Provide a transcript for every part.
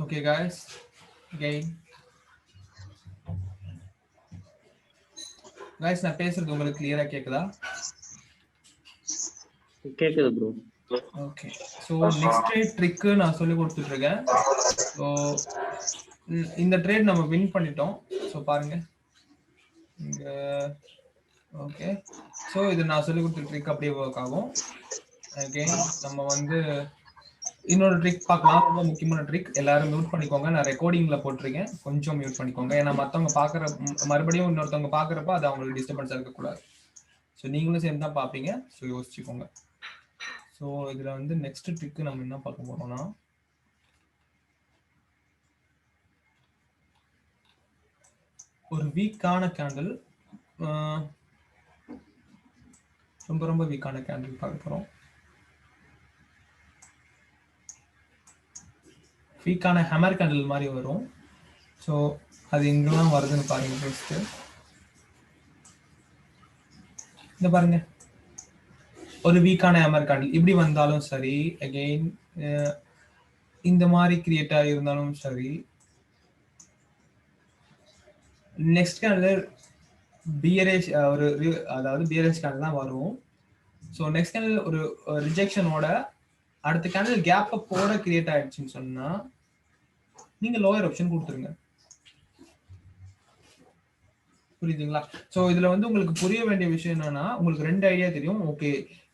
Okay, guys. Again. Guys, நான் பேசுறது உங்களுக்கு கிளியரா கேக்குதா? கேக்குது bro. Okay. So next trade trick நான் சொல்லி கொடுத்துட்டு இருக்கேன். ஸோ இந்த ட்ரேட் நம்ம வின் பண்ணிட்டோம். ஸோ பாருங்க இங்க. ஓகே. ஸோ இது நான் சொல்லி கொடுத்த ட்ரிக் அப்படியே ஒர்க் ஆகும். அகைன் நம்ம வந்து இன்னொரு ட்ரிக் பார்க்கலாம். ரொம்ப முக்கியமான ட்ரிக், எல்லாரும் மியூட் பண்ணிக்கோங்க. நான் ரெக்கார்டிங்ல போட்டிருக்கேன், கொஞ்சம் மியூட் பண்ணிக்கோங்க. ஏன்னா மற்றவங்க பார்க்குற மறுபடியும் இன்னொருத்தவங்க பார்க்குறப்ப அது அவங்களுக்கு டிஸ்டர்பன்ஸாக இருக்கக்கூடாது. ஸோ நீங்களும் சேர்ந்து தான் பார்ப்பீங்க. ஸோ யோசிச்சுக்கோங்க. ஸோ இதில் வந்து நெக்ஸ்ட் ட்ரிக்கு நம்ம என்ன பார்க்க போறோம்னா, ஒரு வீக்கான கேண்டில், ரொம்ப ரொம்ப வீக்கான கேண்டில் பார்க்க போகிறோம். வீக்கான ஹேமர் கேண்டில் மாதிரி வரும். ஸோ அது எங்கெல்லாம் வருதுன்னு பாருங்க. ஃபர்ஸ்ட் இந்த பாருங்க, ஒரு வீக்கான ஹேமர் கேண்டில் இப்படி வந்தாலும் சரி, அகெயின் இந்த மாதிரி கிரியேட் ஆகியிருந்தாலும் சரி, நெக்ஸ்ட் கேண்டில் பியரேஷ் ஒரு அதாவது பியரேஷ் கேண்டில் தான் வரும். ஸோ நெக்ஸ்ட் கேண்டில் ஒரு ரிஜெக்ஷனோட அடுத்த கேண்டில் கேப் அப்போட கிரியேட் ஆயிடுச்சுன்னு சொன்னா நீங்க லோயர் ஆப்ஷன் கொடுத்துருங்க. புரியுதுங்களா? ஸோ இதுல வந்து உங்களுக்கு புரிய வேண்டிய விஷயம் என்னன்னா, உங்களுக்கு ரெண்டு ஐடியா தெரியும். ஓகே,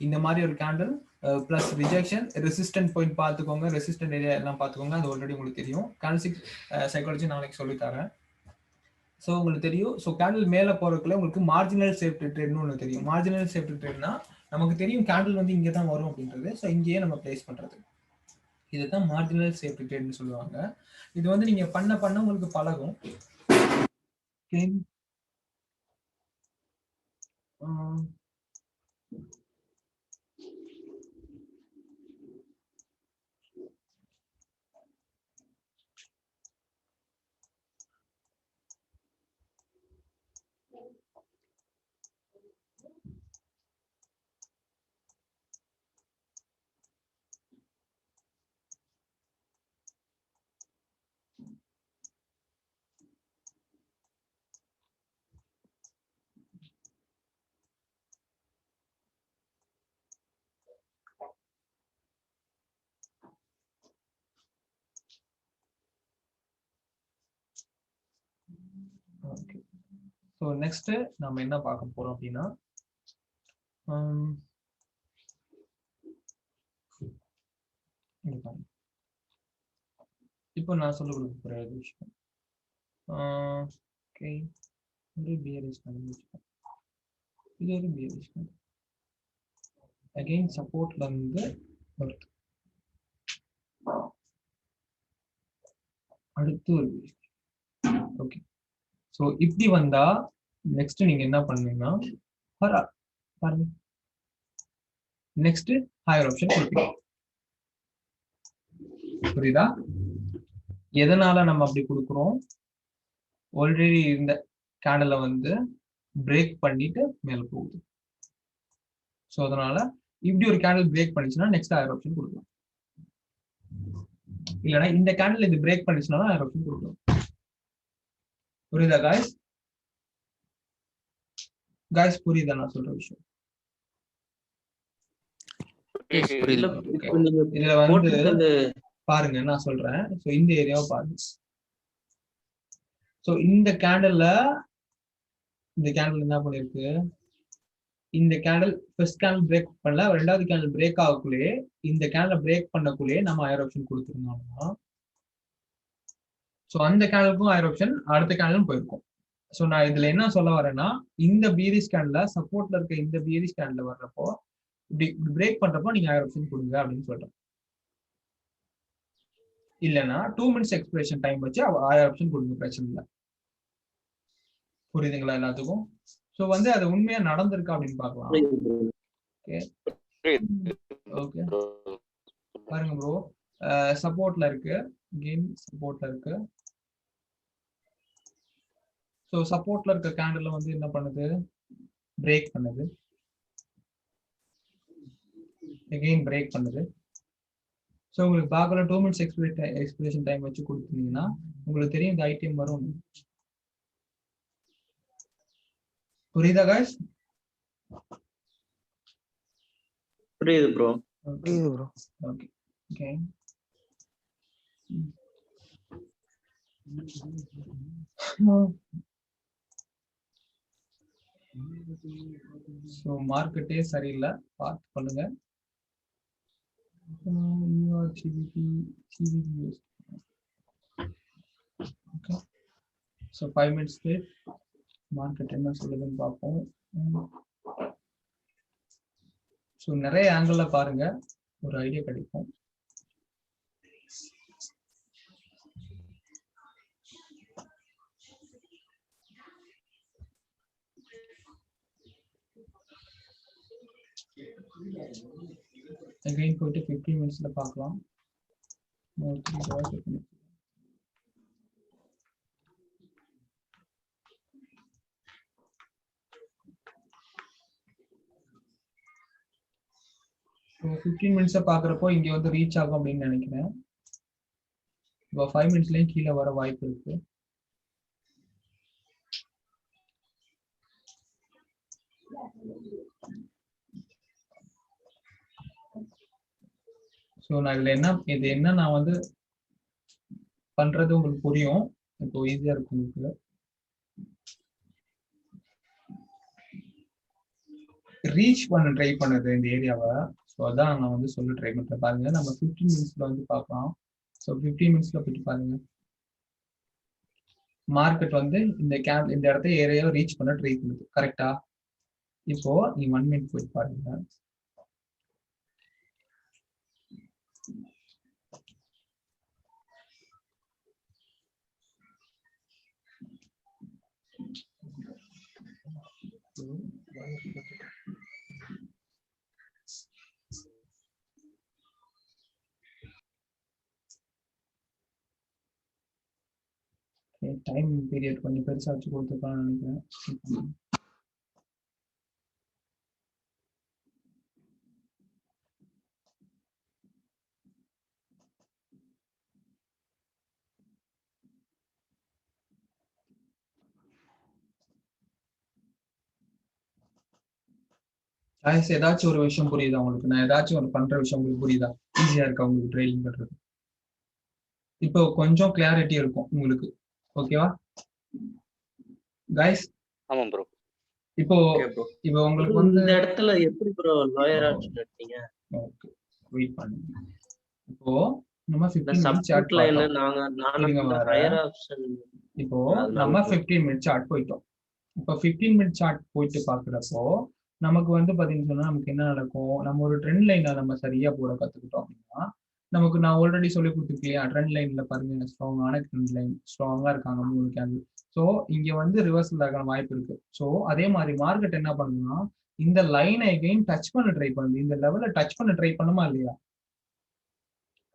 இந்த மாதிரி ஒரு candle plus rejection, resistant point பார்த்துக்கோங்க, ரெசிஸ்டன்ட் ஏரியா எல்லாம் பார்த்துக்கோங்க. அது ஆல்ரெடி உங்களுக்கு தெரியும். கேண்டில் சைக்காலஜி நாளைக்கு சொல்லித்தரேன். ஸோ உங்களுக்கு தெரியும். ஸோ கேண்டில் மேலே போறதுக்குள்ள உங்களுக்கு மார்ஜினல் சேஃப்டி ட்ரேட்னு ஒன்று தெரியும். மார்ஜினல் சேஃப்டி ட்ரேட்னா நமக்கு தெரியும் கேண்டில் வந்து இங்கே தான் வரும் அப்படின்றது. ஸோ இங்கேயே நம்ம பிளேஸ் பண்றது, இதுதான் மார்ஜினல் சேஃப்டி ட்ரேட்னு சொல்லுவாங்க. இது வந்து நீங்க பண்ண பண்ண உங்களுக்கு பழகும். ஓகே. ஸோ நெக்ஸ்ட் நம்ம என்ன பார்க்க போறோம் அப்படின்னா, இப்போ நான் சொல்ல கொடுக்க போற விஷயம், ஓகே, ஒரு பியரிஷ் கேண்டில், இது ஒரு பியரிஷ் கேண்டில், அகைன் சப்போர்ட்ல இருந்து வருது, அடுத்து ஒரு ஓகே. ஸோ இப்படி வந்தா நெக்ஸ்ட் நீங்க என்ன பண்ணுவீங்கன்னா, பாருங்க, நெக்ஸ்ட் ஹையர் ஆப்ஷன் கொடுப்பீங்க. புரியுதா? எதனால நம்ம அப்படி கொடுக்குறோம்? ஆல்ரெடி இந்த கேண்டலை வந்து பிரேக் பண்ணிட்டு மேல போகுது. ஸோ அதனால இப்படி ஒரு கேண்டில் பிரேக் பண்ணிச்சுன்னா நெக்ஸ்ட் ஹையர் ஆப்ஷன் கொடுக்கலாம். இல்லைன்னா இந்த கேண்டில் இது பிரேக் பண்ணிச்சுன்னா ஹையர் ஆப்ஷன் கொடுக்கலாம். புரியுதா காய்ஸ்? காய்ஸ் புரியுதா நான் சொல்ற விஷயம்? இதுல வந்து பாருங்க, நான் சொல்றேன். ஸோ இந்த ஏரியாவை பாருங்க. ஸோ இந்த கேண்டில் என்ன பண்ணிருக்கு, இந்த கேண்டில் ஃபர்ஸ்ட் கேண்டில் பிரேக் பண்ணல, ரெண்டாவது கேண்டில் பிரேக் ஆகக்குள்ளே இந்த கேண்டில் பிரேக் பண்ணக்குள்ளே நம்ம ஹையர் ஆப்ஷன் கொடுத்துருந்தோம்னா, ஸோ அந்த கேண்டிலுக்கும் ஹையர் ஆப்ஷன் அடுத்த கேண்டிலும் போயிருக்கும். ஸோ நான் இதுல என்ன சொல்ல வரேன்னா, இந்த பியரிஷ் கேண்டில்ல சப்போர்ட்ல இருக்க இந்த பியரிஷ் கேண்டில் வர்றப்போ இப்படி பிரேக் பண்றப்போ நீங்க ஹையர் ஆப்ஷன் கொடுங்க அப்படின்னு சொல்றேன். இல்லைன்னா 2 மினிட்ஸ் எக்ஸ்பிரேஷன் டைம் வச்சு ஹையர் ஆப்ஷன் கொடுங்க, பிரச்சனை இல்லை. புரியுதுங்களா எல்லாத்துக்கும்? ஸோ வந்து அது உண்மையா நடந்திருக்கா அப்படின்னு பார்க்கலாம். ஓகே ஓகே, பாருங்க ப்ரோ, சப்போர்ட்ல இருக்கு, கேம் சப்போர்ட்ல இருக்கு. ஸோ சப்போர்ட்ல இருக்க கேண்டில் வந்து என்ன பண்ணுது, பிரேக் பண்ணுது, அகைன் பிரேக் பண்ணுது. ஸோ உங்களுக்கு பார்க்கல 2 minutes எக்ஸ்பிரேஷன் டைம் வச்சு கொடுத்துருந்தீங்கன்னா உங்களுக்கு தெரியும் இந்த ஐட்டம் வரும். புரியுதா guys? புரியுது ப்ரோ. புரியுது ப்ரோ. Okay okay. ஸோ மார்க்கெட்டே சரியில்லை, பார்த்து பண்ணுங்க. ஸோ 5 minutes மார்க்கெட் என்ன சொல்லுதுன்னு பார்ப்போம். ஸோ நிறைய ஆங்கிள் பாருங்க, ஒரு ஐடியா கிடைக்கும். அகைன் போயிட்டு 15 minutesல பார்க்கலாம். ஸோ 15 minutes பார்க்குறப்போ இங்கே வந்து ரீச் ஆகும் அப்படின்னு நினைக்கிறேன். இப்போ 5 minutesலயும் கீழே வர வாய்ப்பு இருக்கு. ஸோ நான் இது என்ன நான் வந்து பண்றது உங்களுக்கு புரியும், இப்போ ஈஸியா இருக்கும் உங்களுக்கு. ரீச் பண்ண ட்ரை பண்ணது இந்த ஏரியாவை. ஸோ அதான் நான் வந்து சொல்ல ட்ரை பண்றேன். பாருங்க நம்ம 15 minutesல வந்து பார்க்கலாம். ஸோ 15 minutesல போயிட்டு பாருங்க, மார்க்கெட் வந்து இந்த இடத்த ஏரியாவை ரீச் பண்ண ட்ரை பண்ணுது. கரெக்டா? இப்போ நீ 1 minute போயிட்டு பாருங்க. டைம் பீரியட் கொஞ்சம் பெருசா வச்சு கொடுத்துருக்கான்னு நினைக்கிறேன். ஏதாச்சும் ஒரு விஷயம் புரியுதா உங்களுக்கு? நான் ஏதாச்சும் ஒரு பண்ற விஷயம் உங்களுக்கு புரியுதா? ஈஸியா இருக்கா உங்களுக்கு ட்ரெயிலிங் பண்றது? இப்போ கொஞ்சம் கிளாரிட்டி இருக்கும் உங்களுக்கு. ஓகேவா கைஸ்? ஆமா ப்ரோ. இப்போ உங்களுக்கு வந்து இந்த இடத்துல எப்படி ப்ரோ லோயர் ஆப்ஷன் எடுத்தீங்க? ஓகே வெயிட் பண்ணுங்க. இப்போ நம்ம 15 minutes சார்ட் பார்த்தோம். நாங்க ஹையர் ஆப்ஷன். இப்போ நம்ம 15 minutes சார்ட் போய்ட்டோம். இப்போ 15 minutes சார்ட் போயிட்டு பார்க்குறப்போ நமக்கு வந்து பாத்தீங்கன்னா நமக்கு என்ன நடக்கும்? நம்ம ஒரு ட்ரெண்ட் லைனை நம்ம சரியா போட கத்துக்கிட்டோம் அப்படின்னா நமக்கு நான் ஆல்ரெடி சொல்லி கொடுத்துருக்கேன். ட்ரெண்ட் லைன்ல பாருங்க, ஸ்ட்ராங்கான ட்ரெண்ட் லைன், ஸ்ட்ராங்கா இருக்காங்க 3 கேண்டில். ஸோ இங்க வந்து ரிவர்சல் ஆக வாய்ப்பு இருக்கு. ஸோ அதே மாதிரி மார்க்கெட் என்ன பண்ணுன்னா இந்த லைனை அகைன் டச் பண்ண ட்ரை பண்ணுது. இந்த லெவலை டச் பண்ண ட்ரை பண்ணுமா இல்லையா?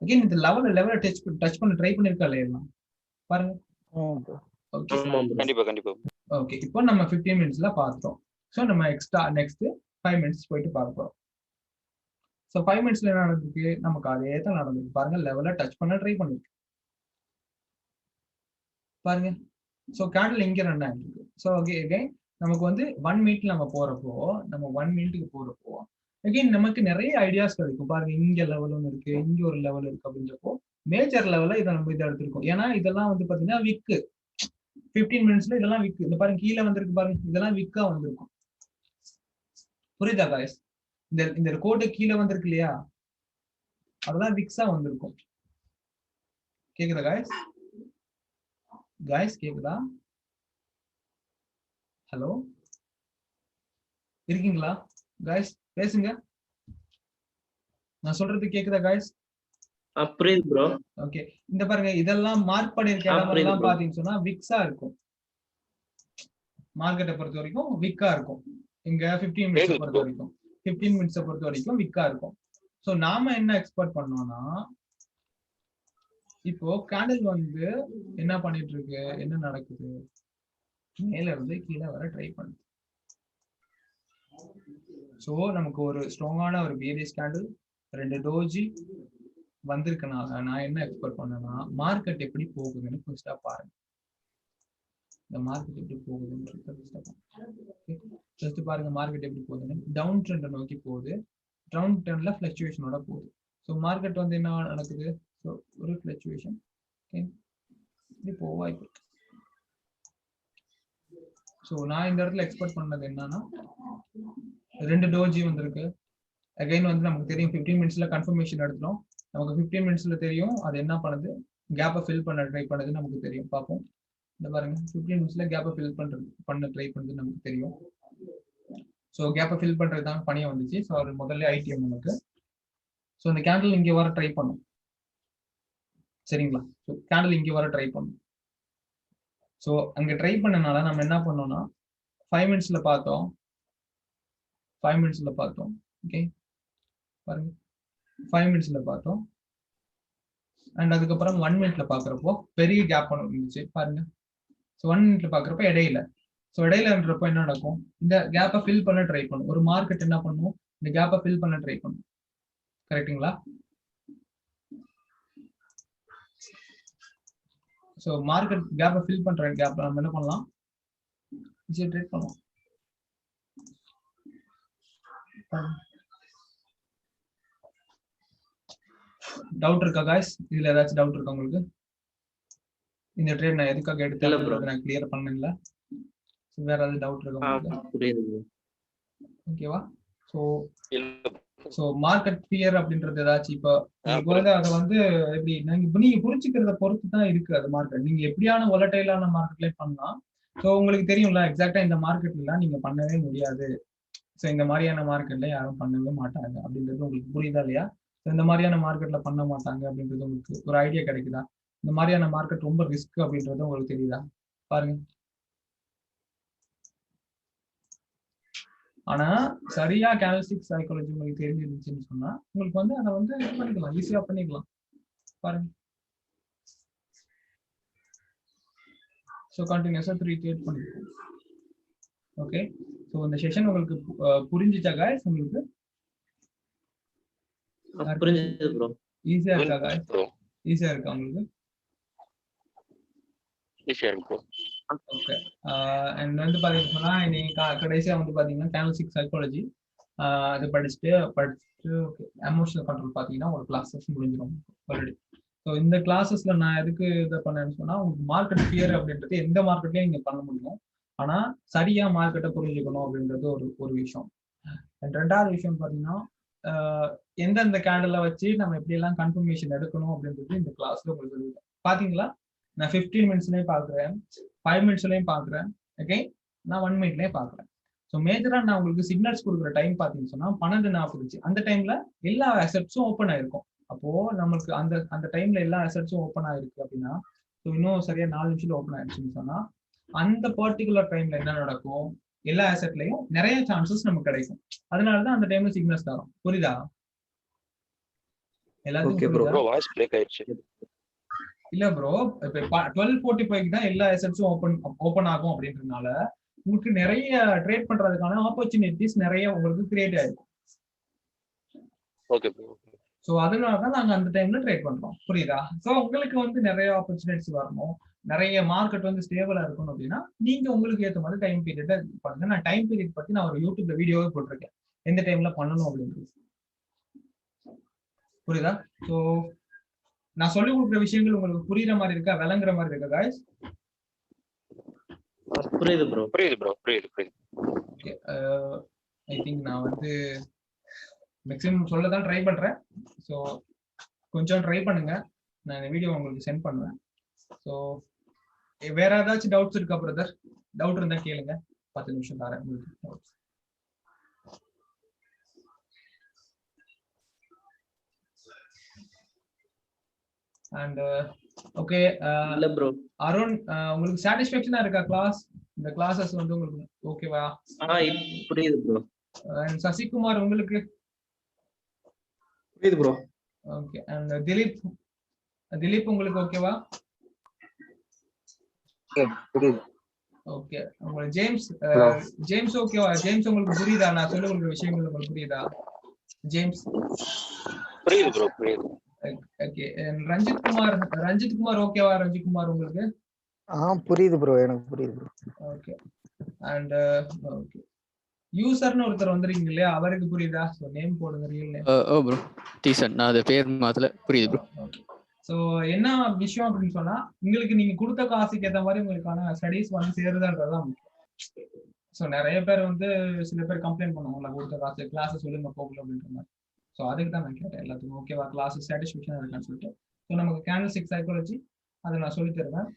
அகைன் இந்த லெவலை டச் பண்ண ட்ரை பண்ணிருக்கா இல்லையா? பாருங்க. கண்டிப்பா. ஓகே, இப்போ நம்ம 15 minutesல பார்த்தோம். ஸோ நம்ம நெக்ஸ்ட் 5 minutes போயிட்டு பார்ப்போம். ஸோ 5 minutesல என்ன நடந்திருக்கு? நமக்கு அதே தான் நடந்திருக்கு. பாருங்க, லெவலை டச் பண்ண ட்ரை பண்ணிருக்கு பாருங்க. ஸோ கேண்டில் இங்க ரன் ஆகிருக்கு. ஸோ ஓகே, நமக்கு வந்து 1 minute நம்ம போறப்போ, நம்ம 1 minute போறப்போ அகைன் நமக்கு நிறைய ஐடியாஸ் கிடைக்கும். பாருங்க, இங்க லெவல் ஒன்று இருக்கு, இங்க ஒரு லெவல் இருக்கு. அப்படின்றப்போ மேஜர் லெவல இதை நம்ம இதை எடுத்திருக்கோம். ஏன்னா இதெல்லாம் வந்து பாத்தீங்கன்னா விக்கு 15 minutesல இதெல்லாம் விக்கு. இந்த பாருங்க கீழே வந்திருக்கு பாருங்க, இதெல்லாம் விக்கா வந்திருக்கும். புரியுதா காய்ஸ்? இந்த கோடு கீழே வந்திருக்கு இல்லையா, அதெல்லாம் விக்ஸா வந்திருக்கும். கேக்குதா காய்ஸ்? கேக்குதா? ஹலோ, இருக்கீங்களா காய்ஸ்? பேசுங்க. நான் சொல்றது கேக்குதா காய்ஸ்? புரியுது ப்ரோ. ஓகே, இந்த பாருங்க இதெல்லாம் மார்க் பண்ணிருக்க இடமெல்லாம் பாத்தீங்கன்னு சொன்னா விக்ஸா இருக்கும். மார்க்கெட்டை பொறுத்த வரைக்கும் விக்கா இருக்கும். இங்க 15 minutes பொறுத்த வரைக்கும் 15 minutes பொறுத்த வரைக்கும் விக்கா இருக்கும். சோ நாம என்ன எக்ஸ்பெக்ட் பண்ணோம்னா, இப்போ கேண்டில் வந்து என்ன பண்ணிட்டு இருக்கு, என்ன நடக்குது, மேல இருந்து கீழே வர ட்ரை பண்ணுது. சோ நமக்கு ஒரு ஸ்ட்ராங்கான ஒரு பேரிஷ் கேண்டில், 2 டோஜி, வந்திருக்கனால நான் என்ன எக்ஸ்பெக்ட் பண்ணேன்னா மார்க்கெட் எப்படி போகுதுன்னு ஃபர்ஸ்டா பாருங்க. இந்த மார்க்கெட் எப்படி போகுதுன்னு ஃபர்ஸ்ட் பாருங்க. மார்க்கெட் எப்படி போகுதுன்னு டவுன் ட்ரெண்டை நோக்கி போகுது. டவுன் ட்ரெண்ட்ல ஃபிளக்சுவேஷனோட போகுது. ஸோ மார்க்கெட் வந்து என்ன நடக்குது? ஸோ ஒரு ஃபிளக்சுவேஷன் இப்போ வாய்ப்பு. ஸோ நான் இந்த இடத்துல எக்ஸ்பெக்ட் பண்ணது என்னன்னா 2 டோஜி வந்திருக்கு. அகைன் வந்து நமக்கு தெரியும் 15 மினிட்ஸ்ல கன்ஃபர்மேஷன் எடுத்துரும். நமக்கு 15 மினிட்ஸ்ல தெரியும் அது என்ன பண்ணுது, கேப்பை ஃபில் பண்ண ட்ரை பண்ணுது நமக்கு தெரியும். பார்ப்போம். இந்த பாருங்க 15 மினிட்ஸ்ல கேப்பை ஃபில் பண்ண ட்ரை பண்ணுது நமக்கு தெரியும். ஸோ கேப்பை ஃபில் பண்றது தான் பணியா வந்துச்சு. ஸோ அது முதல்ல ஐடிஎம் நமக்கு. ஸோ இந்த கேண்டில் இங்கே வர ட்ரை பண்ணும். சரிங்களா? ஸோ கேண்டில் இங்கே வர ட்ரை பண்ணும். ஸோ அங்கே ட்ரை பண்ணனால நம்ம என்ன பண்ணோம்னா 5 மினிட்ஸ்ல பார்த்தோம். 5 மினிட்ஸ்ல பார்த்தோம். ஓகே பாருங்க 5 மினிட்ஸ்ல பார்த்தோம். அண்ட் அதுக்கப்புறம் 1 மினிட்ல பாக்குறப்போ பெரிய கேப் ஒன்று இருந்துச்சு பாருங்க. ஸோ 1 மினிட்ல பாக்குறப்போ இடையில. ஸோ இடையிலன்றப்போ என்ன நடக்கும்? இந்த கேப்பை ஃபில் பண்ண ட்ரை பண்ணும். ஒரு மார்க்கெட் என்ன பண்ணும்? இந்த கேப்பை ஃபில் பண்ண ட்ரை பண்ணும். கரெக்டுங்களா? ஸோ மார்க்கெட் கேப்பை ஃபில் பண்ற கேப்ல நம்ம என்ன பண்ணலாம்? ஈஸியாக ட்ரேட் பண்ணலாம். டவுட் இருக்கா காய்ஸ்? இதுல ஏதாச்சும் டவுட் இருக்கா உங்களுக்கு? இந்த ட்ரேட் நான் எதுக்காக எடுத்தேன் நான் கிளியர் பண்ணல. வேற ஏதாவது டவுட் இருக்கா உங்களுக்கு? ஓகேவா? ஸோ மார்க்கெட் ஃபியர் அப்படின்றது ஏதாச்சும் இப்போ வந்து அதை வந்து எப்படி நீங்க புரிஞ்சுக்கிறத பொறுத்து தான் இருக்கு அது மார்க்கெட். நீங்க எப்படியான வொலட்டைலான மார்க்கெட்ல பண்ணலாம். ஸோ உங்களுக்கு தெரியும்ல எக்ஸாக்டா இந்த மார்க்கெட்லாம் நீங்க பண்ணவே முடியாது. ஸோ இந்த மாதிரியான மார்க்கெட்ல யாரும் பண்ணவே மாட்டாங்க அப்படின்றது உங்களுக்கு புரியுதா இல்லையா? ஸோ இந்த மாதிரியான மார்க்கெட்ல பண்ண மாட்டாங்க அப்படின்றது உங்களுக்கு ஒரு ஐடியா கிடைக்குதா? இந்த மாதிரியான மார்க்கெட் ரொம்ப ரிஸ்க் அப்படின்றது உங்களுக்கு தெரியுதா? பாருங்க. ஆனா சரியா கேண்டல்ஸ்டிக் சைக்காலஜி உங்களுக்கு தெரிஞ்சிருந்துச்சுன்னு சொன்னா உங்களுக்கு வந்து அதை வந்து இது பண்ணிக்கலாம், ஈஸியா பண்ணிக்கலாம். பாருங்க. ஸோ கண்டினியூஸா 3 ட்ரேட் பண்ணிக்கலாம். ஓகே. ஸோ இந்த செஷன் உங்களுக்கு புரிஞ்சுச்சா காய்ஸ்? உங்களுக்கு புரிஞ்சுது ப்ரோ. ஈஸியா இருக்கா காய்ஸ்? ஈஸியா இருக்கா உங்களுக்கு? ஈஸியா இருக்கு. ஓகே. அண்ட் வந்து பாத்தீங்கன்னா இன்னைக்கு கடைசியா வந்து பாத்தீங்கன்னா கேண்டல்ஸ்டிக் சைக்காலஜி அது படிச்சுட்டு ஓகே எமோஷனல் கண்ட்ரோல் பாத்தீங்கன்னா ஒரு கிளாஸஸ் முடிஞ்சிடும் ஆல்ரெடி. ஸோ இந்த கிளாஸஸ்ல நான் எதுக்கு இதை பண்ணேன்னு சொன்னா உங்களுக்கு மார்க்கெட் ஃபியர் அப்படின்றது எந்த மார்க்கெட்லயும் நீங்க பண்ண முடியும். ஆனா சரியா மார்க்கெட்டை புரிஞ்சுக்கணும் அப்படின்றது ஒரு விஷயம். அண்ட் ரெண்டாவது விஷயம் பாத்தீங்கன்னா எந்தெந்த கேண்டலை வச்சு நம்ம எப்படி எல்லாம் கன்ஃபர்மேஷன் எடுக்கணும் அப்படின்றது இந்த கிளாஸ்ல உங்களுக்கு சொல்லுவேன். பாத்தீங்களா? நான் 15 மினிட்ஸ்லயும் பாக்குறேன், 5 மினிட்ஸ்லயும் பாக்குறேன், ஓகே நான் 1 மினிட்லயும் பாக்குறேன். ஸோ மேஜரா நான் உங்களுக்கு சிக்னல்ஸ் கொடுக்குற டைம் பாத்தீங்கன்னு சொன்னா 12:40. அந்த டைம்ல எல்லா அசெட்ஸும் ஓப்பன் ஆயிருக்கும். அப்போ நமக்கு அந்த டைம்ல எல்லா அசெட்ஸும் ஓப்பன் ஆயிருக்கு அப்படின்னா இன்னும் சரியா 4 நிமிஷத்துல ஓப்பன் ஆயிடுச்சுன்னு சொன்னா அந்த பர்டிகுலர் டைம்ல என்ன நடக்கும்? எல்லா அசெட்லயும் நிறைய சான்சஸ் நமக்கு கிடைக்கும். அதனாலதான் அந்த டைம்ல சிக்னல்ஸ் தரும். புரியுதா? எல்லாத்துக்கும் இல்ல ப்ரோ, இப்ப 12:45 தான் எல்லா அசெட்ஸும் ஓப்பன் ஆகும் அப்படின்றதுனால உங்களுக்கு நிறைய ட்ரேட் பண்றதுக்கான ஆப்பர்ச்சுனிட்டிஸ் நிறைய உங்களுக்கு கிரியேட் ஆயிருக்கும். Okay bro. சோ அதனாலதான் நாங்க அந்த டைம்ல ட்ரேட் பண்றோம். புரியுதா? சோ உங்களுக்கு வந்து நிறைய ஆப்பர்ச்சுனிட்டிஸ் வரணும், நிறைய மார்க்கெட் வந்து ஸ்டேபிளா இருக்கணும் அப்படின்னா நீங்க உங்களுக்கு ஏற்ற மாதிரி டைம் பீரியட் பண்ணுங்க. நான் டைம் பீரியட் பத்தி நான் ஒரு யூடியூப்ல வீடியோவே போட்டிருக்கேன், எந்த டைம்ல பண்ணணும் அப்படின்றது. புரியுதா? சோ நான் சொல்லி கொடுக்குற விஷயங்கள் உங்களுக்கு புரியுற மாதிரி இருக்கா, விளங்குற மாதிரி இருக்கா காய்ஸ்? புரியுது ப்ரோ. ஓகே. ஐ திங்க் நான் வந்து மேக்ஸிமம் சொல்ல தான் ட்ரை பண்றேன். ஸோ கொஞ்சம் ட்ரை பண்ணுங்க, நான் இந்த வீடியோ உங்களுக்கு சென்ட் பண்ணுவேன். ஸோ வேற ஏதாச்சும் டவுட்ஸ் இருக்கா பிரதர்? டவுட் இருந்தா கேளுங்க, 10 நிமிஷம் தரேன் உங்களுக்கு. அண்ட் ஓகே இல்ல ப்ரோ அருண், உங்களுக்கு சாட்டிஸ்ஃபேக்ஷனா இருக்கா கிளாஸ்? இந்த கிளாसेस வந்து உங்களுக்கு ஓகேவா? புரியுது ப்ரோ. அண்ட் சசிகுமார் உங்களுக்கு புரியுது ப்ரோ. ஓகே. அண்ட் திலீப் உங்களுக்கு ஓகேவா? புரியுது. ஓகே. உங்களுக்கு ஜேம்ஸ் ஓகேவா? ஜேம்ஸ் உங்களுக்கு புரியுதா? நான் சொல்ல கொடுக்குற விஷயங்கள் உங்களுக்கு புரியுதா ஜேம்ஸ்? புரியுது ப்ரோ. புரியுது. ஓகே. ரஞ்சித் குமார் ஓகேவா ரஞ்சித் குமார் உங்களுக்கு? புரியுது ப்ரோ, எனக்கு புரியுது ப்ரோ. ஓகே. அண்ட் ஓகே, யூசர்னு ஒருத்தர் வந்திருக்கீங்க இல்லையா, அவருக்கு புரியுதா? ஸோ நேம் போடுங்க, ரியல் நேம். ஓ ப்ரோ டீசன், நான் அது பேர் மாத்தல, புரியுது ப்ரோ. ஸோ என்ன விஷயம் அப்படின்னு சொன்னா, உங்களுக்கு நீங்க கொடுத்த காசுக்கு ஏற்ற மாதிரி உங்களுக்கான ஸ்டடீஸ் வந்து சேருதான்றதுதான் முக்கியம். ஸோ நிறைய பேர் வந்து சில பேர் கம்ப்ளைண்ட் பண்ணுவாங்க, கொடுத்த காசு கிளாஸஸ் சொல்லுங்க போகல அப்படின்ற மாதிரி. ஸோ அதுக்கு தான் நான் கேட்டேன் எல்லாத்துக்கும் ஓகேவா, கிளாஸ் சாட்டிஸ்ஃபேக்ஷன் இருக்கான்னு சொல்லிட்டு. ஸோ நமக்கு கேண்டில்ஸ்டிக் சைக்காலஜி அதை நான் சொல்லி தருவேன்.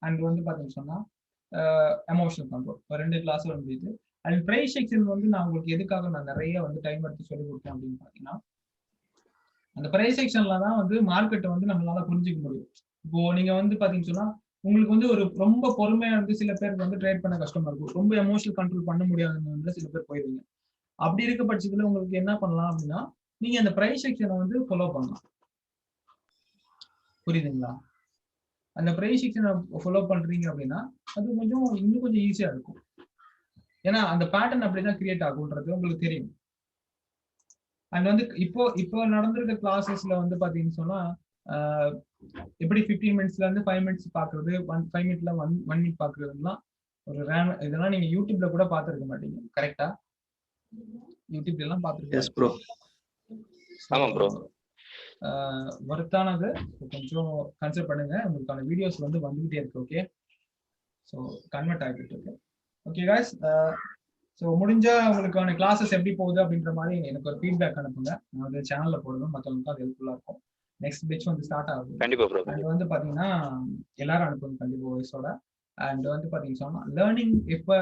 அண்ட் வந்து பார்த்தீங்கன்னு சொன்னா எமோஷனல் கண்ட்ரோல் 2 கிளாஸ் முடியுது. அண்ட் ப்ரைஸ் செக்ஷன் வந்து நான் உங்களுக்கு எதுக்காக நான் நிறைய வந்து டைம் எடுத்து சொல்லி கொடுத்தேன் அப்படின்னு பார்த்தீங்கன்னா, அந்த ப்ரைஸ் செக்ஷன்ல தான் வந்து மார்க்கெட்டை வந்து நம்மளால புரிஞ்சுக்க முடியும். இப்போ நீங்க வந்து பாத்தீங்கன்னு சொன்னா உங்களுக்கு வந்து ஒரு ரொம்ப பொறுமையா வந்து சில பேருக்கு வந்து ட்ரேட் பண்ண கஷ்டமா இருக்கும், ரொம்ப எமோஷனல் கண்ட்ரோல் பண்ண முடியாதுன்னு சில பேர் போயிருவீங்க. அப்படி இருக்க பட்சத்துல உங்களுக்கு என்ன பண்ணலாம் அப்படின்னா, நீங்க அந்த ப்ரைஸ் செக்ஷனை வந்து ஃபாலோ பண்ணலாம். புரியுதுங்களா? அந்த ப்ரைஸ் செக்ஷனை ஃபாலோ பண்றீங்க அப்படின்னா அது இன்னும் கொஞ்சம் ஈஸியா இருக்கும். ஏன்னா அந்த பேட்டர்ன் அப்படிதான் கிரியேட் ஆகுன்றது உங்களுக்கு தெரியும். அண்ட் வந்து இப்போ நடந்திருக்க கிளாஸஸ்ல வந்து பாத்தீங்கன்னு சொன்னா எப்படி 15 மினிட்ஸ்ல இருந்து 5 மினிட்ஸ் பாக்குறது, 5 மினிட்ல 1 மினிட் பாக்குறதுலாம் ஒரு இதெல்லாம் நீங்க யூடியூப்ல கூட பாத்துருக்க மாட்டீங்க, கரெக்டா? யூடியூப்ல எல்லாம் பாத்துருக்கீங்க. ஆமா ப்ரோ. வர்த்தானது கொஞ்சம் கன்சிடர் பண்ணுங்க, உங்களுக்கான வீடியோஸ் வந்து வந்துகிட்டே இருக்கு. ஓகே, ஸோ கன்வெர்ட் ஆகிட்டு இருக்கு. ஓகே காய்ஸ், ஸோ முடிஞ்சா உங்களுக்கான கிளாஸஸ் எப்படி போகுது அப்படின்ற மாதிரி எனக்கு ஒரு ஃபீட்பேக் அனுப்புங்க. நான் வந்து சேனல்ல போடுவேன், மற்றவங்களுக்கு அது ஹெல்ப்ஃபுல்லா இருக்கும். நெக்ஸ்ட் பேட்ச் வந்து ஸ்டார்ட் ஆகுது. கண்டிப்பா ப்ரோ. அண்ட் வந்து பாத்தீங்கன்னா எல்லாரும் அனுப்புங்க கண்டிப்பா வாய்ஸோட. அண்ட் வந்து பாத்தீங்கன்னா சொன்னா லேர்னிங் எப்போ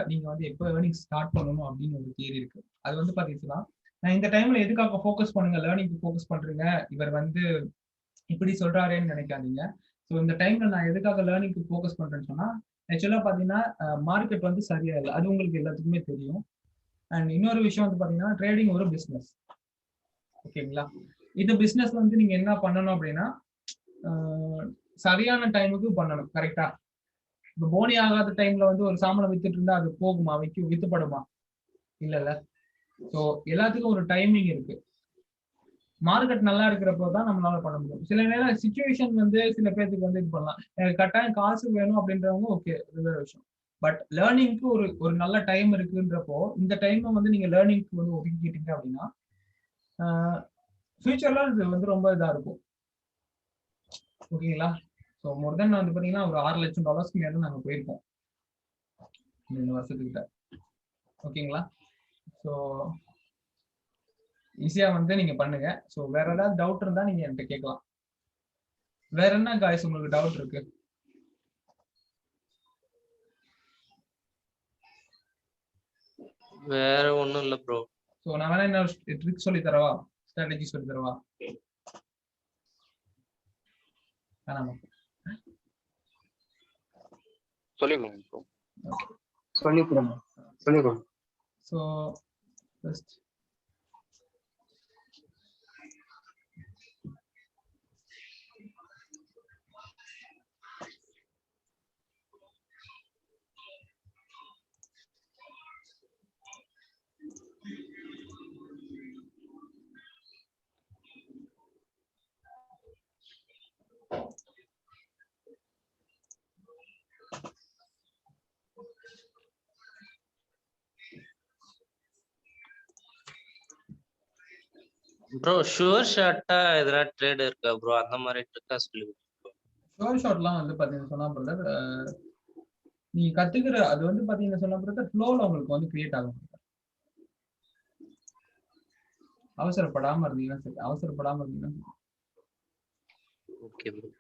லேர்னிங் ஸ்டார்ட் பண்ணணும் அப்படின்னு ஒரு தியரி இருக்கு. அது வந்து பாத்தீங்கன்னா, நான் இந்த டைம்ல எதுக்காக ஃபோக்கஸ் பண்ணுங்க, லேர்னிங்க்கு ஃபோக்கஸ் பண்றீங்க, இவர் வந்து இப்படி சொல்றாரேன்னு நினைக்காதீங்க. ஸோ இந்த டைம்ல நான் எதுக்காக லேர்னிங்க்கு ஃபோக்கஸ் பண்றேன்னு சொன்னா, ஆக்சுவலா பாத்தீங்கன்னா மார்க்கெட் வந்து சரியா இல்லை, அது உங்களுக்கு எல்லாத்துக்குமே தெரியும். அண்ட் இன்னொரு விஷயம் வந்து பாத்தீங்கன்னா, ட்ரேடிங் ஒரு பிசினஸ். ஓகேங்களா? இந்த பிசினஸ் வந்து நீங்க என்ன பண்ணணும் அப்படின்னா, சரியான டைமுக்கு பண்ணணும், கரெக்டா? இப்போ போனி ஆகாத டைம்ல வந்து ஒரு சாமானை வித்துட்டு இருந்தா அது போகுமா, வித்துப்படுமா? இல்ல. ஸோ எல்லாத்துக்கும் ஒரு டைமிங் இருக்கு. மார்க்கெட் நல்லா இருக்கிறப்போ தான் நம்மளால பண்ண முடியும். சில நேரம் சிச்சுவேஷன் வந்து சில பேருக்கு வந்து இது பண்ணலாம், கட்டாயம் காசு வேணும் அப்படின்றவங்க ஓகே, அது வேற விஷயம். பட் லேர்னிங்க்கு ஒரு நல்ல டைம் இருக்குன்றப்போ இந்த டைமை வந்து நீங்க லேர்னிங்க்கு வந்து ஒதுக்கிட்டீங்க அப்படின்னா ஃபியூச்சர்ல இது வந்து ரொம்ப இதா இருக்கும். ஓகேங்களா? ஸோ மோர் தென் வந்து பாத்தீங்கன்னா ஒரு $6 லட்சம் மேல நாங்க போயிருக்கோம் இந்த வருஷத்துக்கிட்ட. ஓகேங்களா? ஸோ ஈஸியா வந்து நீங்க பண்ணுங்க. ஸோ வேற ஏதாவது டவுட் இருந்தா நீங்க என்கிட்ட கேட்கலாம். வேற என்ன காய்ஸ் உங்களுக்கு டவுட் இருக்கு? வேற ஒண்ணும் இல்ல ப்ரோ. ஸோ நான் வேணா என்ன ட்ரிக் சொல்லி தரவா, ஸ்ட்ராட்டஜி சொல்லி தரவா? வேணாமா? சொல்லிடுங்க. ஸோ ஃபர்ஸ்ட் ப்ரோ ஷூர் ஷாட்டா எதனா ட்ரேட் இருக்கா ப்ரோ? அந்த மாதிரி ட்ரிக்கா சொல்லி ஷோர் ஷாட்லாம் வந்து பாத்தீங்கன்னா சொன்னா பிரதர், நீங்க கத்துக்கிற அது வந்து பாத்தீங்கன்னா சொன்னா பிரதர் ஃப்ளோல உங்களுக்கு வந்து கிரியேட் ஆகும். அவசரப்படாம இருந்தீங்கன்னா சரி, அவசரப்படாம இருந்தீங்கன்னா. Okay bro.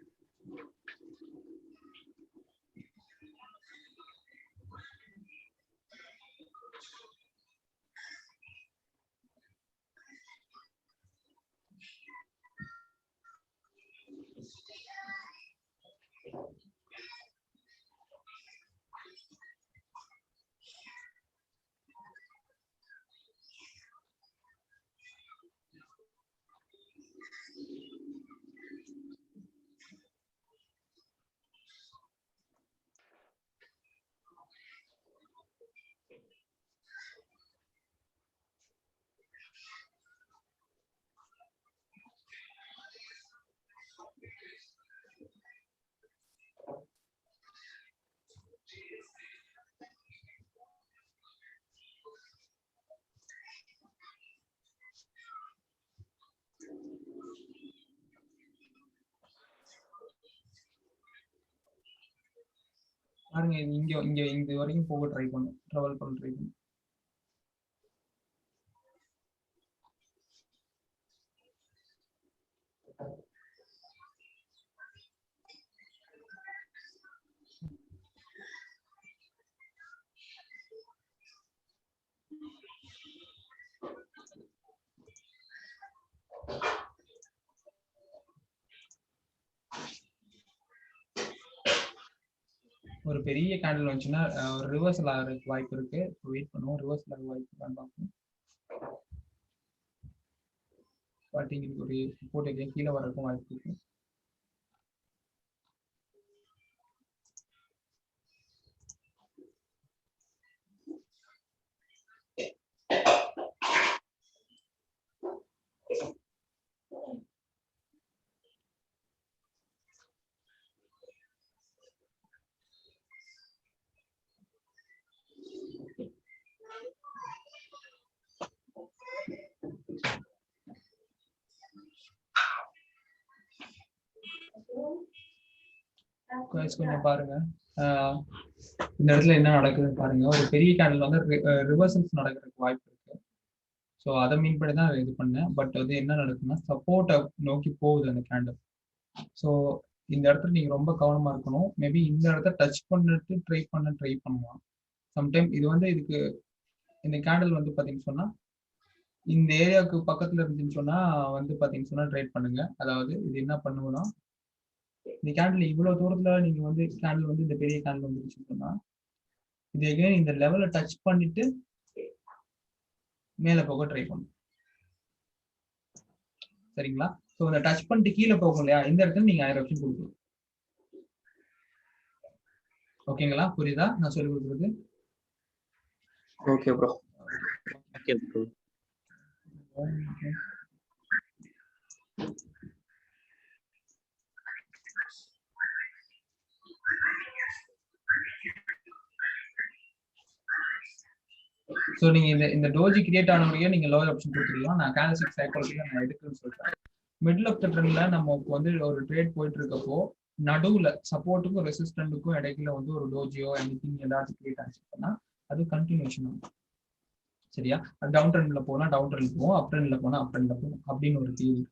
பாருங்க இது இங்க இங்க இது வரைக்கும் போக ட்ரை பண்ணும், ட்ராவல் பண்ண ட்ரை பண்ணும். ஒரு பெரிய கேண்டில் வந்துச்சுன்னா ஒரு ரிவர்சல் ஆகிறதுக்கு வாய்ப்பு இருக்கு. வெயிட் பண்ணுவோம், ரிவர்சல் ஆக வாய்ப்பு இருக்கான்னு பார்ப்போம். பட் இங்க ஒரு சப்போர்ட் ஏரியா கீழே வரதுக்கும் வாய்ப்பு இருக்கு. கொஞ்சம் பாருங்க இந்த இடத்துல என்ன நடக்குதுன்னு பாருங்க. ஒரு பெரிய கேண்டில் வந்து ரிவர்சல்ஸ் நடக்கிறதுக்கு வாய்ப்பு இருக்கு. ஸோ அதை மீன் பண்ணி தான் இது பண்ணேன். பட் வந்து என்ன நடக்குதுன்னா சப்போர்ட்டை நோக்கி போகுது அந்த கேண்டில். ஸோ இந்த இடத்துல நீங்க ரொம்ப கவனமா இருக்கணும். மேபி இந்த இடத்த டச் பண்ணிட்டு ட்ரை பண்ணலாம். சம்டைம் இது வந்து இதுக்கு இந்த கேண்டில் வந்து பாத்தீங்கன்னு சொன்னா இந்த ஏரியாவுக்கு பக்கத்துல இருந்துச்சுன்னு சொன்னா வந்து பாத்தீங்கன்னு சொன்னா ட்ரேட் பண்ணுங்க. அதாவது இது என்ன பண்ணுவோம்னா இந்த கேண்டில் இவ்வளவு தூரத்துல நீங்க வந்து கேண்டில் வந்து இந்த பெரிய கேண்டில் வந்துருச்சுன்னு சொன்னா இது எகைன் இந்த லெவலை டச் பண்ணிட்டு மேல போக ட்ரை பண்ணும். சரிங்களா? ஸோ இந்த டச் பண்ணிட்டு கீழே போகும் இல்லையா, இந்த இடத்துல நீங்க 1000 ஆப்ஷன் கொடுக்கணும். ஓகேங்களா? புரியுதா நான் சொல்லி கொடுக்குறது? Okay bro. Okay bro. So நீங்க இந்த டோஜி கிரியேட் ஆனவரையே நீங்க லோயர் ஆப்ஷன் கொடுத்துருக்கலாம். நான் கேண்டில்ஸ்டிக் சைக்காலஜில நான் எடுக்குன்னு சொல்றேன். மிடில் ஆஃப் த ட்ரெண்ட்ல நமக்கு வந்து ஒரு ட்ரேட் போயிட்டு இருக்கப்போ நடுவுல சப்போர்ட்டுக்கும் ரெசிஸ்டன்ட்டுக்கும் இடையில வந்து ஒரு டோஜியோ எனிதிங் ஏதாச்சும் கிரியேட் ஆச்சுன்னா அது கண்டினியூஷன் ஆகும். சரியா? அது டவுன் ட்ரெண்ட்ல போனா டவுன் ட்ரெண்ட் போகும், அப் ட்ரெண்ட்ல போனா அப் ட்ரெண்ட்ல போகும் அப்படின்னு ஒரு தியரி.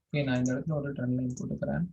ஓகே, நான் இந்த இடத்துல ஒரு ட்ரெண்ட் லைன் போட்டுக்கிறேன்.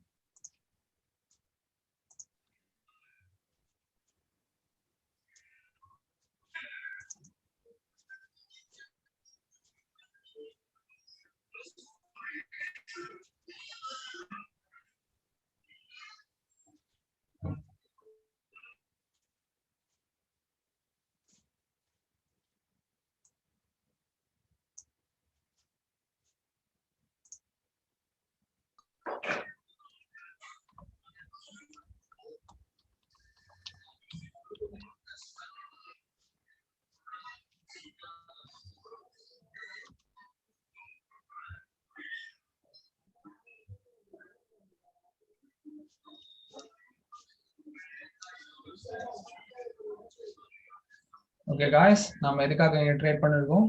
ஓகே காய்ஸ், நாம எதுக்காக இங்க ட்ரேட் பண்ணிருக்கோம்?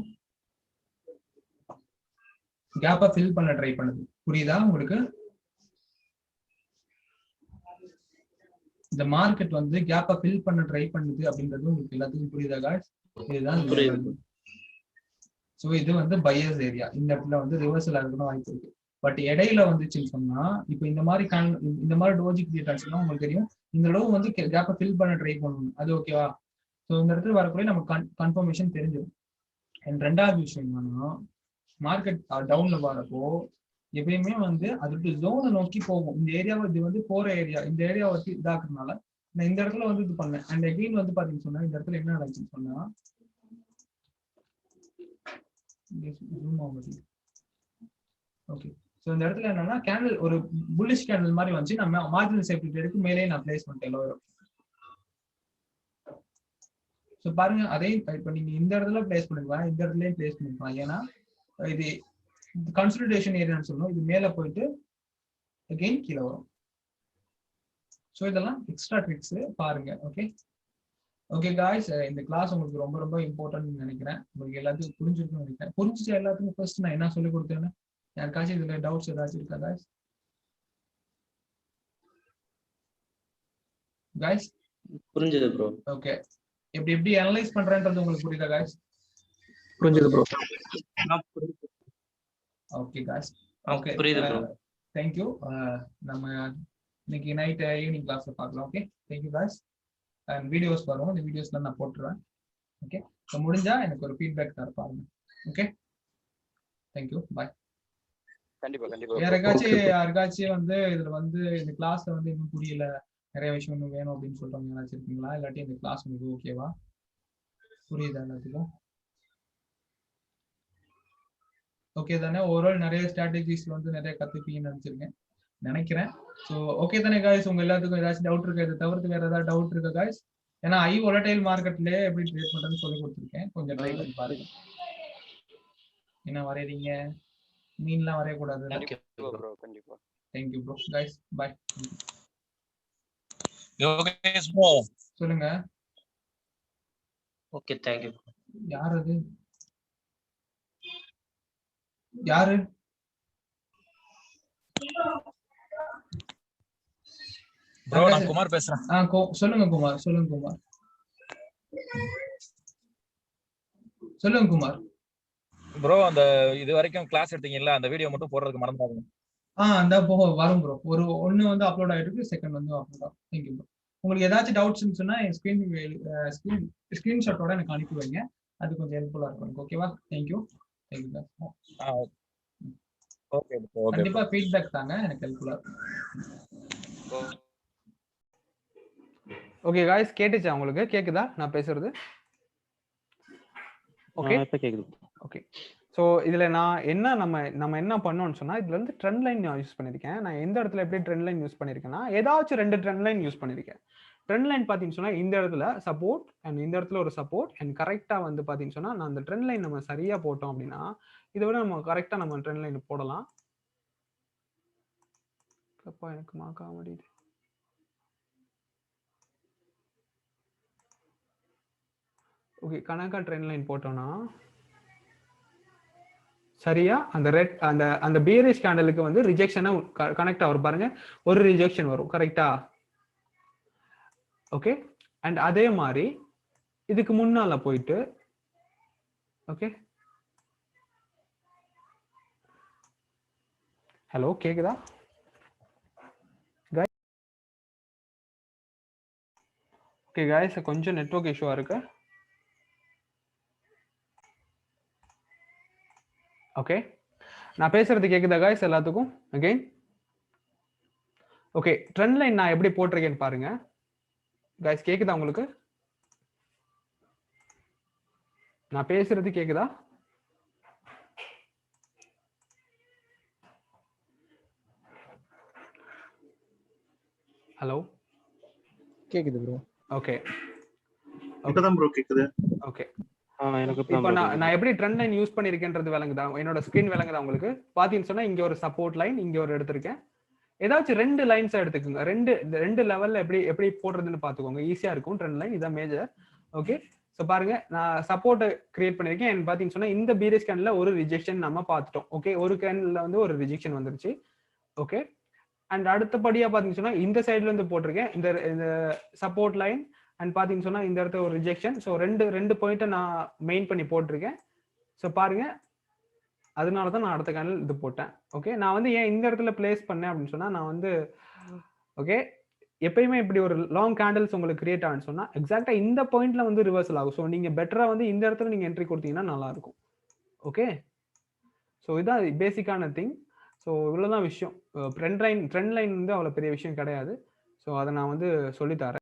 கேப்பை ஃபில் பண்ண ட்ரை பண்ணுது. புரியுதா உங்களுக்கு? இந்த மார்க்கெட் வந்து கேப்பை ஃபில் பண்ண ட்ரை பண்ணுது அப்படின்றது உங்களுக்கு எல்லாத்துக்கும் புரியுதா காய்ஸ்? இதுதான். ஸோ இது வந்து பையர்ஸ் ஏரியா. இந்த இடத்துல வந்து ரிவர்சல் ஆகணும் வாய்ப்பு இருக்கு. பட் இடையில வந்துச்சுன்னு சொன்னா இப்போ இந்த மாதிரி டோஜி கிரியேட் ஆச்சுன்னா உங்களுக்கு தெரியும் இந்த அளவு வந்து கேப்பை ஃபில் பண்ண ட்ரை பண்ணணும். அது ஓகேவா? ஸோ இந்த இடத்துல வரக்கூடிய நமக்கு கன்ஃபர்மேஷன் தெரிஞ்சிடும். அண்ட் ரெண்டாவது விஷயம் என்னன்னா மார்க்கெட் டவுன்ல வரப்போ எப்பயுமே வந்து அதுக்கு ஜோனை நோக்கி போகும். இந்த ஏரியாவை இது வந்து போற ஏரியா, இந்த ஏரியாவை வச்சு இதாக்குறதுனால நான் இந்த இடத்துல வந்து இது பண்ணேன். அண்ட் அகெயின் வந்து பாத்தீங்கன்னு சொன்னா இந்த இடத்துல என்ன நடந்துச்சுன்னு சொன்னா ஓகே, ஸோ இந்த இடத்துல என்னன்னா கேண்டில் ஒரு புல்லிஷ் கேண்டில் மாதிரி வந்து நம்ம மார்ஜினல் சேஃப்டி ட்ரேடுக்கு மேலே நான் பிளேஸ் பண்ணிட்டேன் லோயர். ஸோ பாருங்க, அதே இப்போ நீங்க இந்த இடத்துல பிளேஸ் பண்ணிக்கலாம், இந்த இடத்துலயும் பிளேஸ் பண்ணிக்கலாம். ஏன்னா இது கன்சல்டேஷன் ஏரியான்னு சொல்லணும். இது மேல போயிட்டு அகெயின் கீழே வரும். ஸோ இதெல்லாம் எக்ஸ்ட்ரா ட்ரிக்ஸ் பாருங்க. ஓகே ஓகே காய்ஸ், இந்த கிளாஸ் உங்களுக்கு ரொம்ப ரொம்ப இம்பார்ட்டன்ட் நினைக்கிறேன். உங்களுக்கு எல்லாத்துக்கும் புரிஞ்சிருக்குன்னு நினைக்கிறேன். புரிஞ்சிச்சா எல்லாத்துக்கும்? ஃபர்ஸ்ட் நான் என்ன சொல்லி கொடுத்தேன்னு யாருக்காச்சும் இதுல டவுட்ஸ் ஏதாச்சும் இருக்கா guys? guys புரிஞ்சது ப்ரோ. ஓகே, எப்படி அனலைஸ் பண்றேன்றது உங்களுக்கு புரியுதா guys? புரிஞ்சது ப்ரோ. ஓகே guys, ஓகே புரியுது ப்ரோ. thank you. நம்ம இன்னைக்கு நைட் ஈவினிங் கிளாஸ்ல பார்க்கலாம். Okay, thank you guys. And videos வரும், இந்த வீடியோஸ்ல நான் போட்டுருவேன். ஓகே, ஸோ முடிஞ்சா எனக்கு ஒரு ஃபீட்பேக் தர பாருங்க. Okay, thank you, bye. கண்டிப்பா யாருக்காச்சும் வந்து இதுல வந்து இந்த கிளாஸ்ல வந்து இன்னும் புரியல, நிறைய விஷயம் இன்னும் வேணும் அப்படின்னு சொல்றவங்க யாராச்சும் இருக்கீங்களா? இல்லாட்டி இந்த கிளாஸ் உங்களுக்கு ஓகேவா, புரியுதா எல்லாத்துக்கும்? ஓகே தானே? ஓவரால் நிறைய ஸ்ட்ராட்டஜிஸ் வந்து நிறைய கத்துப்பீங்கன்னு நினைக்கிறேன். ஸோ ஓகே தானே காய்ஸ்? உங்க எல்லாத்துக்கும் ஏதாச்சும் டவுட் இருக்கா? இதை தவிர்த்து வேற ஏதாவது டவுட் இருக்கா காய்ஸ்? ஏன்னா volatile மார்க்கெட்லயே எப்படி ட்ரேட் பண்றதுன்னு சொல்லி கொடுத்துருக்கேன், கொஞ்சம் ட்ரை பண்ணி பாருங்க. என்ன வரையறீங்க? மீன்லாம் வரையக்கூடாது. Thank you bro. Guys bye. சொல்லுங்க. Okay, thank you. யார் அது? யாரு? ப்ரோ நான் குமார் பேசுறேன். சொல்லுங்க குமார். சொல்லுங்க குமார். ப்ரோ அந்த இது வரைக்கும் கிளாஸ் எடுத்தீங்கல்ல, அந்த வீடியோ மட்டும் போடுறதுக்கு மறந்துடாதீங்க. அந்த வரும் ப்ரோ. ஒன்னு வந்து அப்லோட் ஆயிருக்கு, செகண்ட் வந்து அப்லோட் ஆகும். Thank you bro. உங்களுக்கு ஏதாச்சும் டவுட்ஸ்னு சொன்னா ஸ்கிரீன்ஷாட்டோட எனக்கு அனுப்பி வைங்க, அது கொஞ்சம் ஹெல்ப்ஃபுல்லா இருக்கும். ஓகேவா? தேங்க்யூ. Okay bro. கண்டிப்பா ஃபீட்பேக் தாங்க, எனக்கு ஹெல்ப்ஃபுல்லா இருக்கும். ஓகே गाइस, கேட்டுச்சா உங்களுக்கு? கேக்குதா நான் பேசுறது? ஓகே, இப்ப கேக்குது. ஓகே. சோ இதுல நான் நம்ம என்ன பண்ணோம்னு சொன்னா, இதுல வந்து ட்ரெண்ட் லைன் நான் யூஸ் பண்ணிருக்கேன். நான் எந்த இடத்துல எப்படி ட்ரெண்ட் லைன் யூஸ் பண்ணிருக்கேன்னா, ஏதாச்சும் 2 ட்ரெண்ட் லைன் யூஸ் பண்ணிருக்கேன். ட்ரெண்ட் லைன் பாத்தீங்கன்னு சொன்னா இந்த இடத்துல சப்போர்ட் அண்ட் இந்த இடத்துல ஒரு சப்போர்ட் அண்ட் கரெக்டா வந்து பாத்தீங்கன்னு சொன்னா, நான் அந்த ட்ரெண்ட் லைன் நம்ம சரியா போட்டோம் அப்படின்னா, இதை விட நம்ம கரெக்டா நம்ம ட்ரெண்ட் லைன் போடலாம். அப்பா எனக்கு மார்க் ஆக முடியுது. ஓகே, கணக்கா ட்ரெண்ட் லைன் போட்டோம்னா சரியா அந்த ரெட் அந்த பியரிஷ் கேண்டலுக்கு வந்து ரிஜெக்ஷனா கனெக்ட் ஆகும் பாருங்க, ஒரு ரிஜெக்ஷன் வரும். கரெக்டா? ஓகே, அண்ட் அதே மாதிரி இதுக்கு முன்னால போயிட்டு ஓகே, ஹலோ கேக்குதா? ஓகே गाइस, கொஞ்சம் நெட்வொர்க் இஷ்யூவா இருக்கு. ஓகே, நான் பேசுறது கேக்குதா गाइस எல்லாத்துக்கும்? அகைன் ஓகே, ட்ரெண்ட் லைன் நான் எப்படி போட்டிருக்கேன்னு பாருங்க. गाइस கேக்குதா உங்களுக்கு? நான் பேசுறது கேக்குதா? ஹலோ கேக்குது ப்ரோ. ஓகே, இப்பதான் ப்ரோ கேக்குது. ஓகே. எனக்கு இப்போ நான் எப்படி ட்ரெண்ட் லைன் யூஸ் பண்ணிருக்கேன்றது விளங்குதா? என்னோட ஸ்கிரீன் விளங்குதா உங்களுக்கு? பாத்தீங்கன்னு சொன்னா இங்க ஒரு சப்போர்ட் லைன், இங்க ஒரு எடுத்திருக்கேன். ஏதாச்சும் 2 லைன்ஸ் எடுத்துக்கோங்க. ரெண்டு லெவல்ல எப்படி போடுறதுன்னு பாத்துக்கோங்க, ஈஸியா இருக்கும். ட்ரெண்ட் லைன் இதான் மேஜர். ஓகே, சோ பாருங்க, நான் சப்போர்ட் கிரியேட் பண்ணிருக்கேன். and பாத்தீங்கன்னு சொன்னா இந்த பீரிஷ் கேன்ல ஒரு ரிஜெக்ஷன் நம்ம பார்த்துட்டோம். ஓகே, ஒரு கேன்ல வந்து ஒரு ரிஜெக்ஷன் வந்துருச்சு. ஓகே, அண்ட் அடுத்தபடியா பாத்தீங்கன்னு சொன்னா இந்த சைடுல இருந்து போட்டிருக்கேன் இந்த சப்போர்ட் லைன். அண்ட் பாத்தீங்கன்னு சொன்னா இந்த இடத்துல ஒரு ரிஜெக்ஷன். ஸோ ரெண்டு பாயிண்ட்டை நான் மெயின் பண்ணி போட்டிருக்கேன். ஸோ பாருங்க, அதனால தான் நான் அடுத்த கேண்டில் இது போட்டேன். ஓகே, நான் வந்து ஏன் இந்த இடத்துல பிளேஸ் பண்ணேன் அப்படின்னு சொன்னா, நான் வந்து ஓகே எப்பயுமே இப்படி ஒரு லாங் கேண்டில்ஸ் உங்களுக்கு கிரியேட் ஆகுன்னு சொன்னா எக்ஸாக்டா இந்த பாயிண்ட்ல வந்து ரிவர்சல் ஆகும். ஸோ நீங்க பெட்டரா வந்து இந்த இடத்துல நீங்க என்ட்ரி கொடுத்தீங்கன்னா நல்லா இருக்கும். ஓகே, ஸோ இதான் பேசிக்கான திங். ஸோ இவ்வளவுதான் விஷயம். ட்ரெண்ட் லைன் வந்து அவ்வளவு பெரிய விஷயம் கிடையாது. ஸோ அதை நான் வந்து சொல்லித்தரேன்.